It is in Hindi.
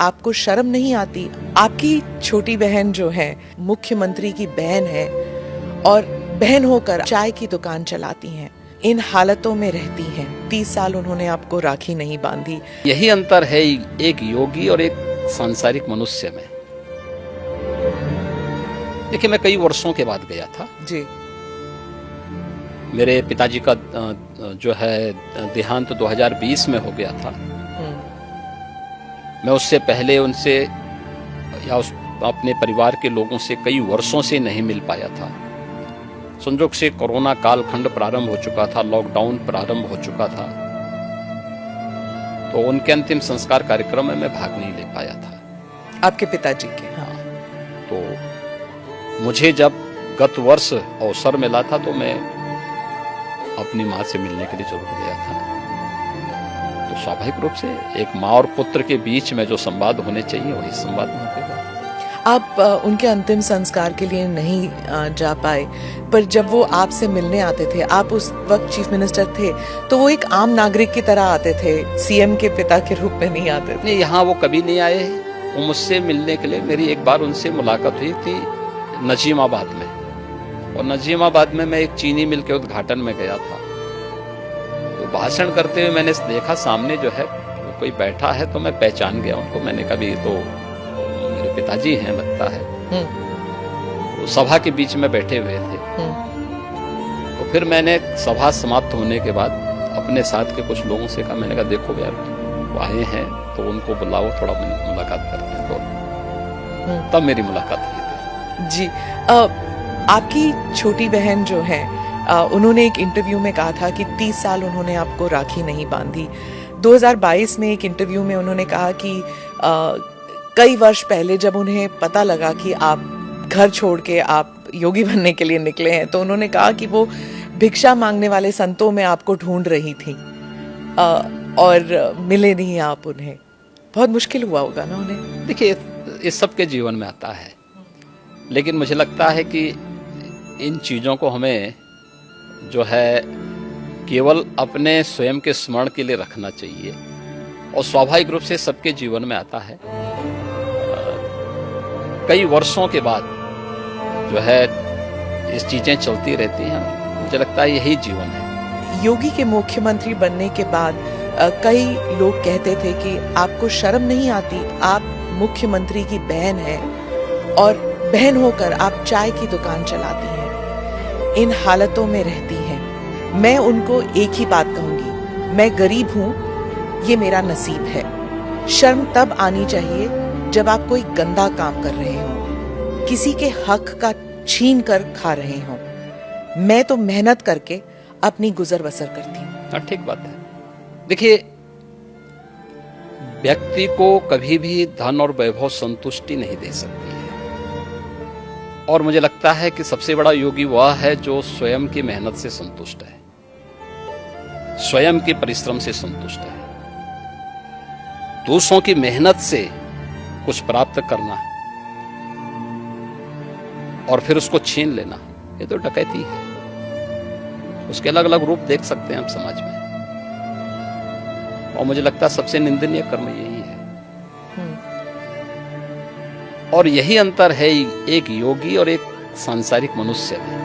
आपको शर्म नहीं आती? आपकी छोटी बहन जो है मुख्यमंत्री की बहन है और बहन होकर चाय की दुकान चलाती हैं, इन हालतों में रहती हैं। 30 साल उन्होंने आपको राखी नहीं बांधी। यही अंतर है एक योगी और एक सांसारिक मनुष्य में। देखिए, मैं कई वर्षों के बाद गया था जी। मेरे पिताजी का जो है देहांत 2020 में हो गया था। मैं उससे पहले उनसे या अपने परिवार के लोगों से कई वर्षों से नहीं मिल पाया था। संजोग से कोरोना कालखंड प्रारंभ हो चुका था, लॉकडाउन प्रारंभ हो चुका था, तो उनके अंतिम संस्कार कार्यक्रम में मैं भाग नहीं ले पाया था। आपके पिताजी के? हाँ। तो मुझे जब गत वर्ष अवसर मिला था तो मैं अपनी माँ से मिलने के लिए जरूर गया था। तो स्वाभाविक रूप से एक माँ और पुत्र के बीच में जो संवाद होने चाहिए वही संवाद वहां पे हुआ। आप उनके अंतिम संस्कार के लिए नहीं जा पाए, पर जब वो आपसे मिलने आते थे, आप उस वक्त चीफ मिनिस्टर थे, तो वो एक आम नागरिक की तरह आते थे, सीएम के पिता के रूप में नहीं आते थे। नहीं, यहाँ वो कभी नहीं आए। वो मुझसे मिलने के लिए, मेरी एक बार उनसे मुलाकात हुई थी नजीमाबाद में, और नजीमाबाद में मैं एक चीनी मिल के उद्घाटन में गया था। तो भाषण करते हुए मैंने देखा सामने जो है वो कोई बैठा है, तो मैं पहचान गया उनको। मैंने कभी तो मेरे पिताजी हैं लगता है। तो सभा के बीच में बैठे हुए थे। तो फिर मैंने सभा समाप्त होने के बाद अपने साथ के कुछ लोगों से कहा, मैंने कहा देखो यार वो आए हैं तो उनको बुलाओ, थोड़ा मुलाकात करते हैं। तो तब मेरी मुलाकात हुई थी। जी। आपकी छोटी बहन जो है उन्होंने एक इंटरव्यू में कहा था कि 30 साल उन्होंने आपको राखी नहीं बांधी। 2022 में एक इंटरव्यू में उन्होंने कहा कि कई वर्ष पहले जब उन्हें पता लगा कि आप घर छोड़ के आप योगी बनने के लिए निकले हैं, तो उन्होंने कहा कि वो भिक्षा मांगने वाले संतों में आपको ढूंढ रही थी और मिले नहीं आप उन्हें। बहुत मुश्किल हुआ होगा ना उन्हें? देखिए, इस सबके जीवन में आता है, लेकिन मुझे लगता है कि इन चीज़ों को हमें जो है केवल अपने स्वयं के स्मरण के लिए रखना चाहिए, और स्वाभाविक रूप से सबके जीवन में आता है। कई वर्षों के बाद जो है इस चीजें चलती रहती हैं। मुझे लगता है यही जीवन है। योगी के मुख्यमंत्री बनने के बाद कई लोग कहते थे कि आपको शर्म नहीं आती? आप मुख्यमंत्री की बहन हैं और बहन होकर आप चाय की दुकान चलाती हैं, इन हालतों में रहती हैं। मैं उनको एक ही बात कहूंगी, मैं गरीब हूं, ये मेरा नसीब है। शर्म तब आनी चाहिए जब आप कोई गंदा काम कर रहे हो, किसी के हक का छीन कर खा रहे हो। मैं तो मेहनत करके अपनी गुजर बसर करती हूँ। ठीक बात है। देखिए, व्यक्ति को कभी भी धन और वैभव संतुष्टि नहीं दे सकती है, और मुझे लगता है कि सबसे बड़ा योगी वह है जो स्वयं की मेहनत से संतुष्ट है, स्वयं के परिश्रम से संतुष्ट है। दूसरों की मेहनत से कुछ प्राप्त करना और फिर उसको छीन लेना, ये तो डकैती है। उसके अलग अलग रूप देख सकते हैं हम समाज में, और मुझे लगता है सबसे निंदनीय कर्म यही है। और यही अंतर है एक योगी और एक सांसारिक मनुष्य में।